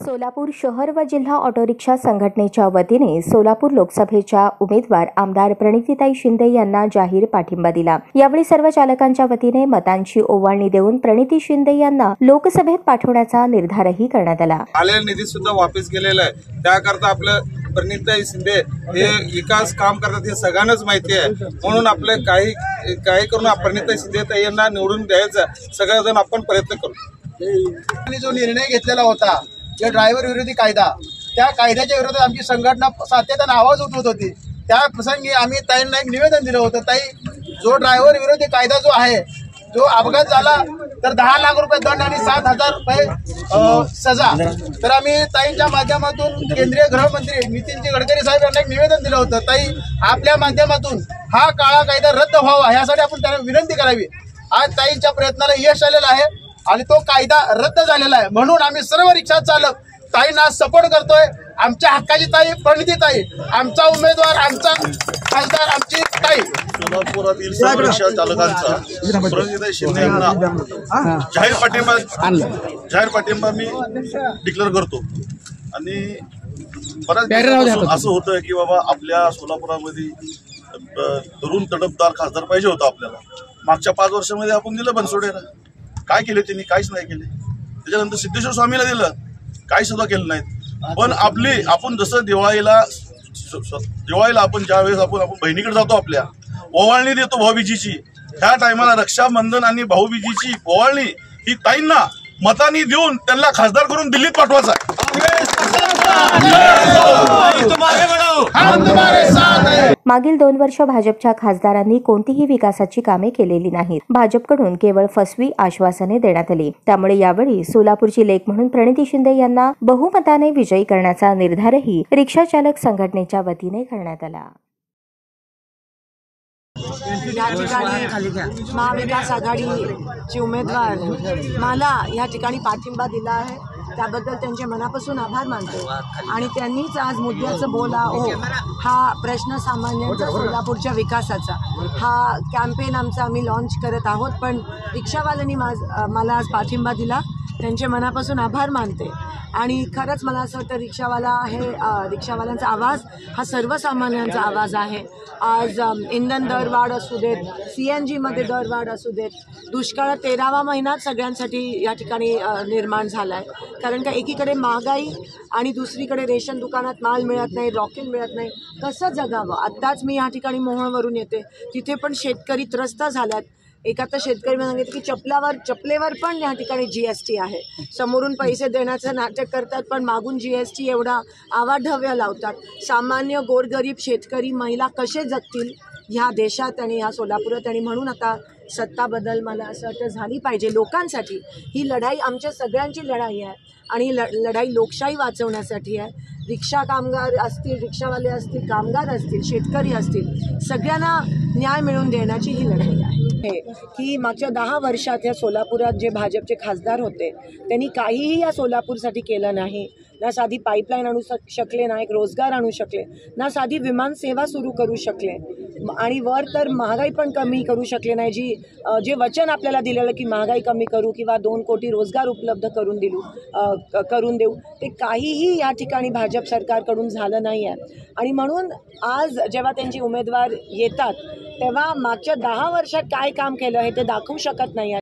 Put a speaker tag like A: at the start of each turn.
A: सोलापूर शहर व जिल्हा ऑटो रिक्षा संघटनेच्या वतीने सोलापूर लोकसभेच्या उमेदवार आमदार प्रणितीताई शिंदे यांना जाहीर पाठिंबा दिला। यावेळी सर्व चालकांच्या वतीने मतांची ओवाळणी देऊन प्रणिती शिंदे यांना लोकसभेत पाठवण्याचा निर्धारही करण्यात आला।
B: आलेला निधी सुद्धा वापस केलेला आहे। त्याकरता आपलं प्रणितीताई शिंदे हे विकास काम करतात हे सगळ्यांनाच माहिती आहे। म्हणून आपले काही करून प्रणितीताई शिंदे यांना निवडून द्यायचा सगळेजण आपण प्रयत्न करू।
C: जो निर्णय घेतलेला होता जे ड्रायव्हर विरोधी कायदा, त्या कायद्याच्या विरोधात आमची संघटना सातत्याने आवाज उठवत होती। त्या प्रसंगी आम्ही ताईंना एक निवेदन दिलं होतं, ताई जो ड्रायव्हर विरोधी कायदा जो आहे, जो अपघात झाला तर 10 लाख रुपये दंड आणि 7,000 रुपये सजा। तर आम्ही ताईंच्या माध्यमातून केंद्रीय गृहमंत्री नितीन गडकरी साहेब यांना एक निवेदन दिलं होतं, ताई आपल्या माध्यमातून हा काळा कायदा रद्द व्हावा यासाठी आपण त्यांना विनंती करावी। आज ताईंच्या प्रयत्नाला यश आलेलं आहे आणि तो कायदा रद्द झालेला आहे। म्हणून आम्ही सर्व रिक्षा चालक ताईंना सपोर्ट करतोय। आमच्या हक्काची ताई प्रणितीताई, आमचा उमेदवार, आमचा खासदार, आमची ताई।
D: सोलापुरातील सर्व रिक्षा चालकांचा प्रणितीताई शिंदे यांना जाहीर पाठिंबा मी डिक्लेअर करतो। आणि बऱ्याच असं होतं की बाबा आपल्या सोलापुरामध्ये तरुण तडफदार खासदार पाहिजे होता आपल्याला। मागच्या 5 वर्षामध्ये आपण दिलं बनसोडेला, काय केले त्यांनी? काहीच नाही केले। त्याच्यानंतर सिद्धेश्वर स्वामीला दिलं, काही सुद्धा केलं नाहीत। पण आपण जसं दिवाळीला आपण ज्यावेळेस आपण बहिणीकडे जातो, आपल्या ओवाळणी देतो भाऊबीजीची, ह्या टायमाला रक्षाबंधन आणि भाऊबीजीची ओवाळणी ही ताईंना मतांनी देऊन त्यांना खासदार करून दिल्लीत पाठवायचा आहे।
A: मागील 2 वर्ष भाजपच्या खासदारांनी कोणतीही विकासाची कामे केलेली नाहीत। भाजपकडून केवळ फसवी आश्वासने देण्यात आली। त्यामुळे यावेळी सोलापूरची लेक म्हणून प्रणिती शिंदे यांना बहुमताने विजयी करण्याचा निर्धारही रिक्षा चालक संघटनेच्या वतीने करण्यात आला।
E: या ठिकाणी महाविकास आघाडीचे उमेदवार मला या ठिकाणी पाठिंबा दिला आहे, त्याबद्दल त्यांचे मनापासून आभार मानतो। आणि त्यांनीच आज मुद्द्याचं बोला हा प्रश्न सामान्यांचा सोलापूरच्या विकासाचा हा कॅम्पेन आमचा आम्ही लॉन्च करत आहोत। पण रिक्षावाल्यांनी मला आज पाठिंबा दिला, त्यांचे मनापासून आभार मानते। आणि खरंच मला असं वाटतं रिक्षावाल्यांचा आवाज हा सर्वसामान्यांचा आवाज आहे। आज इंधन दरवाढ असू देत, CNGमध्ये दरवाढ असू देत, दुष्काळात 13वा महिना सगळ्यांसाठी या ठिकाणी निर्माण झाला आहे। कारण का एकीकडे महागाई आणि दुसरीकडे रेशन दुकानात माल मिळत नाही, रॉकेल मिळत नाही, कसं जगावं? आत्ताच मी या ठिकाणी मोहोळवरून येते, तिथे पण शेतकरी त्रस्त झाल्यात। एका तर शेतकरी सांगितलं की चपलेवर पण या ठिकाणी GST आहे। समोरून पैसे देण्याचं नाटक करतात, पण मागून GST एवढा आवाढव्य लावतात। सामान्य गोरगरीब शेतकरी महिला कसे जगतील ह्या देशात आणि ह्या सोलापुरात? आणि म्हणून आता सत्ता बदल मला असं वाटतं झाली पाहिजे लोकांसाठी। ही लढाई आमच्या सगळ्यांची लढाई आहे आणि लढाई लोकशाही वाचवण्यासाठी आहे। रिक्षा कामगार असतील, रिक्षावाले असतील, कामगार असतील, शेतकरी असतील, सगळ्यांना न्याय मिळवून देण्याची ही लढाई आहे। की मागच्या 10 वर्षात या सोलापुरात जे भाजपचे खासदार होते त्यांनी काहीही या सोलापूरसाठी केलं नाही। ना साधी पाईपलाईन आणू शकले, ना एक रोजगार आणू शकले, ना साधी विमान सेवा सुरू करू शकले, आणि वर तर महागाई पण कमी करू शकले नाही। जे वचन आपल्याला दिलेलं की महागाई कमी करू किंवा 2 कोटी रोजगार उपलब्ध करून देऊ, ते काहीही या ठिकाणी भाजप सरकारकडून झालं नाही आहे। आणि म्हणून आज जेव्हा त्यांचे उमेदवार येतात तेव्हा मागच्या 10 वर्षात काय काम केलं हे ते दाखवू शकत नाही।